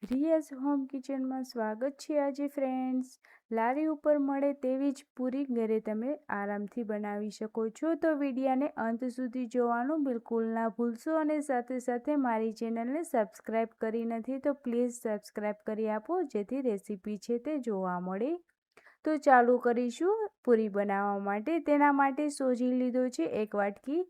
રિયાઝ home કિચનમાં સ્વાગત છે। આજે ફ્રેન્ડ્સ, લારી ઉપર મળે તેવી જ પૂરી ઘરે તમે આરામથી બનાવી શકો છો। તો વિડીયાને અંત સુધી જોવાનું બિલકુલ ના ભૂલશો અને સાથે સાથે મારી ચેનલને સબસ્ક્રાઈબ કરી નથી તો પ્લીઝ સબસ્ક્રાઈબ કરી આપો, જેથી રેસીપી છે તે જોવા મળે। તો ચાલુ કરીશું પૂરી બનાવવા માટે। તેના માટે સોજી લીધો છે 1 વાટકી,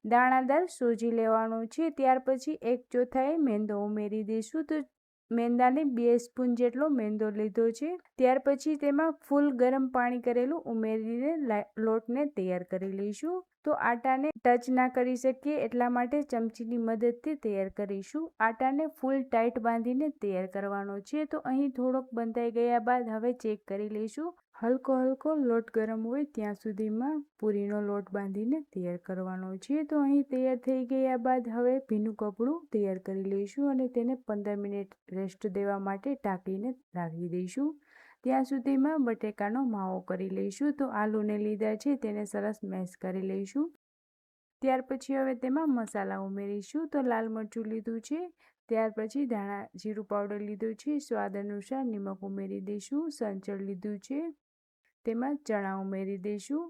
દાણાદાર સોજી લેવાનો છે। ત્યાર પછી 1/4 મેંદો ઉમેરી દઈશું। તો મેંદાને 2 સ્પૂન જેટલો મેંદો લીધો છે। ત્યાર પછી તેમાં ફૂલ ગરમ પાણી કરેલું ઉમેરીને લોટને તૈયાર કરી લઈશું। તો આટાને ટચ ના કરી શકીએ એટલા માટે ચમચીની મદદથી તૈયાર કરીશું। આટાને ફૂલ ટાઈટ બાંધીને તૈયાર કરવાનો છે। તો અહીં થોડોક બંધાઈ ગયા બાદ હવે ચેક કરી લઈશું। હલકો લોટ ગરમ હોય ત્યાં સુધીમાં પૂરીનો લોટ બાંધીને તૈયાર કરવાનો છે। તો અહીં તૈયાર થઈ ગયા બાદ હવે ભીનું કપડું તૈયાર કરી લઈશું અને તેને 15 મિનિટ રેસ્ટ દેવા માટે ઢાંકીને રાખી દઈશું। ત્યાં સુધીમાં બટેકાનો માવો કરી લઈશું। તો આલુને લીધા છે, તેને સરસ મેશ કરી લઈશું। ત્યાર પછી હવે તેમાં મસાલા ઉમેરીશું। તો લાલ મરચું લીધું છે, ત્યાર પછી ધાણા જીરું પાવડર લીધું છે, સ્વાદ અનુસાર નિમક ઉમેરી દઈશું। સંચળ લીધું છે, તેમાં ચણા ઉમેરી દઈશું।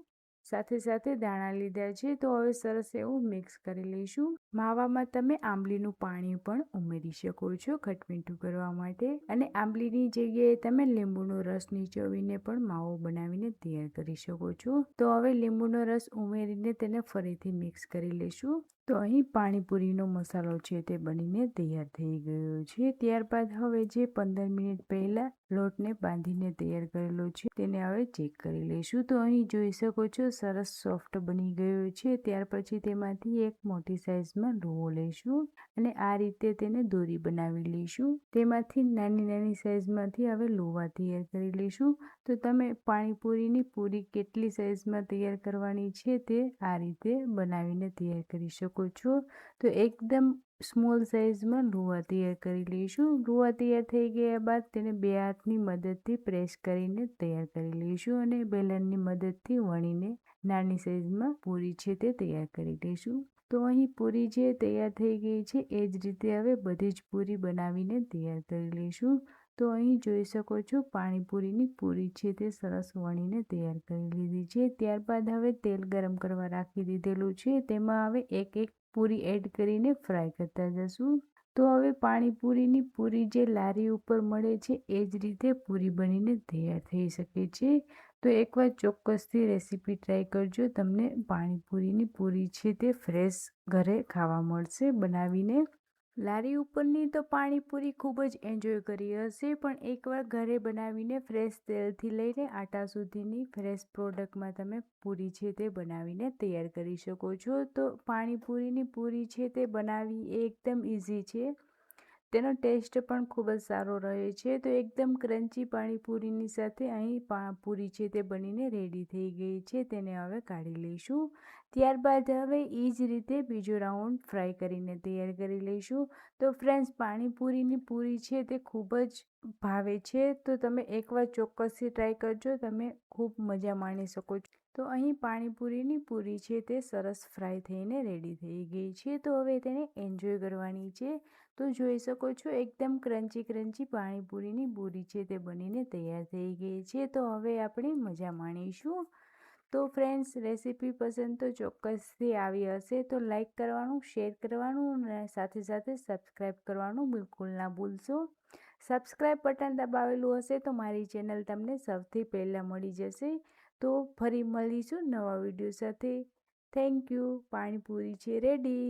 સાથે સાથે ધાણા લીધા છે। તો હવે સરસ એવું મિક્સ કરી લઈશું। માવામાં તમે આંબલીનું પાણી પણ ઉમેરી શકો છો ખટમીઠું કરવા માટે, અને આંબલીની જગ્યાએ તમે લીંબુનો રસ નીચોવીને પણ માવો બનાવીને તૈયાર કરી શકો છો। તો હવે લીંબુનો રસ ઉમેરીને તેને ફરીથી મિક્સ કરી લઈશું। તો અહીં પાણીપુરીનો મસાલો છે તે બનીને તૈયાર થઈ ગયો છે। ત્યારબાદ હવે જે 15 મિનિટ પહેલા લોટને બાંધીને તૈયાર કરેલો છે તેને હવે ચેક કરી લઈશું। તો અહીં જોઈ શકો છો સરસ સોફ્ટ બની ગયો છે। ત્યાર પછી તેમાંથી એક મોટી સાઈઝમાં લુઓ લઈશું અને આ રીતે તેને દોરી બનાવી લઈશું। તેમાંથી નાની સાઈઝમાંથી હવે લુવા તૈયાર કરી લઈશું। તો તમે પાણીપુરીની પૂરી કેટલી સાઈઝમાં તૈયાર કરવાની છે તે આ રીતે બનાવીને તૈયાર કરી શકો છો। તો એકદમ સ્મોલ સાઈઝમાં લુવા તૈયાર કરી લઈશું। લુવા તૈયાર થઈ ગયા બાદ તેને 2 હાથની મદદથી પ્રેસ કરીને તૈયાર કરી લઈશું અને બેલનની મદદથી વણીને નાની સાઈઝમાં પૂરી છે તે તૈયાર કરી લઈશું। તો અહીં પૂરી જે તૈયાર થઈ ગઈ છે એ જ રીતે હવે બધી જ પૂરી બનાવીને તૈયાર કરી લઈશું। તો અહીં જોઈ શકો છો પાણીપુરીની પૂરી છે તે સરસ વણીને તૈયાર કરી લીધી છે। ત્યારબાદ હવે તેલ ગરમ કરવા રાખી દીધેલું છે, તેમાં હવે એક પૂરી એડ કરીને ફ્રાય કરતા જશું। તો હવે પાણીપુરીની પૂરી જે લારી ઉપર મળે છે એ જ રીતે પૂરી બનીને તૈયાર થઈ શકે છે। તો એકવાર ચોક્કસથી રેસીપી ટ્રાય કરજો, તમને પાણીપુરીની પૂરી છે તે ફ્રેશ ઘરે ખાવા મળશે બનાવીને। લારી ઉપરની તો પાણીપુરી ખૂબ જ એન્જોય કરી હશે, પણ એકવાર ઘરે બનાવીને ફ્રેશ તેલથી લઈને આટા સુધીની ફ્રેશ પ્રોડક્ટમાં તમે પૂરી છે તે બનાવીને તૈયાર કરી શકો છો। તો પાણીપુરીની પૂરી છે તે બનાવવી એ એકદમ ઇઝી છે, તેનો ટેસ્ટ પણ ખૂબ જ સારો રહે છે। તો એકદમ ક્રન્ચી પાણીપુરીની સાથે અહીં પૂરી છે તે બનીને રેડી થઈ ગઈ છે, તેને હવે કાઢી લઈશું। ત્યારબાદ હવે એ જ રીતે બીજો રાઉન્ડ ફ્રાય કરીને તૈયાર કરી લઈશું। તો ફ્રેન્ડ્સ, પાણીપુરીની પૂરી છે તે ખૂબ જ ભાવે છે, તો તમે એકવાર ચોક્કસથી ટ્રાય કરજો, તમે ખૂબ મજા માણી શકો છો। તો અહીં પાણીપુરીની પૂરી છે તે સરસ ફ્રાય થઈને રેડી થઈ ગઈ છે। તો હવે તેને એન્જોય કરવાની છે। તો જોઈ શકો છો એકદમ ક્રન્ચી પાણીપુરીની પૂરી છે તે બનીને તૈયાર થઈ ગઈ છે। તો હવે આપણે મજા માણીશું। તો ફ્રેન્ડ્સ, રેસીપી પસંદ તો ચોક્કસથી આવી હશે, તો લાઈક કરવાનું, શેર કરવાનું અને સાથે સાથે સબસ્ક્રાઈબ કરવાનું બિલકુલ ના ભૂલશો। સબસ્ક્રાઈબ બટન દબાવેલું હશે તો મારી ચેનલ તમને સૌથી પહેલાં મળી જશે। તો ફરી મળીશું નવા વિડીયો સાથે। Thank you. પાણીપુરી છે રેડી।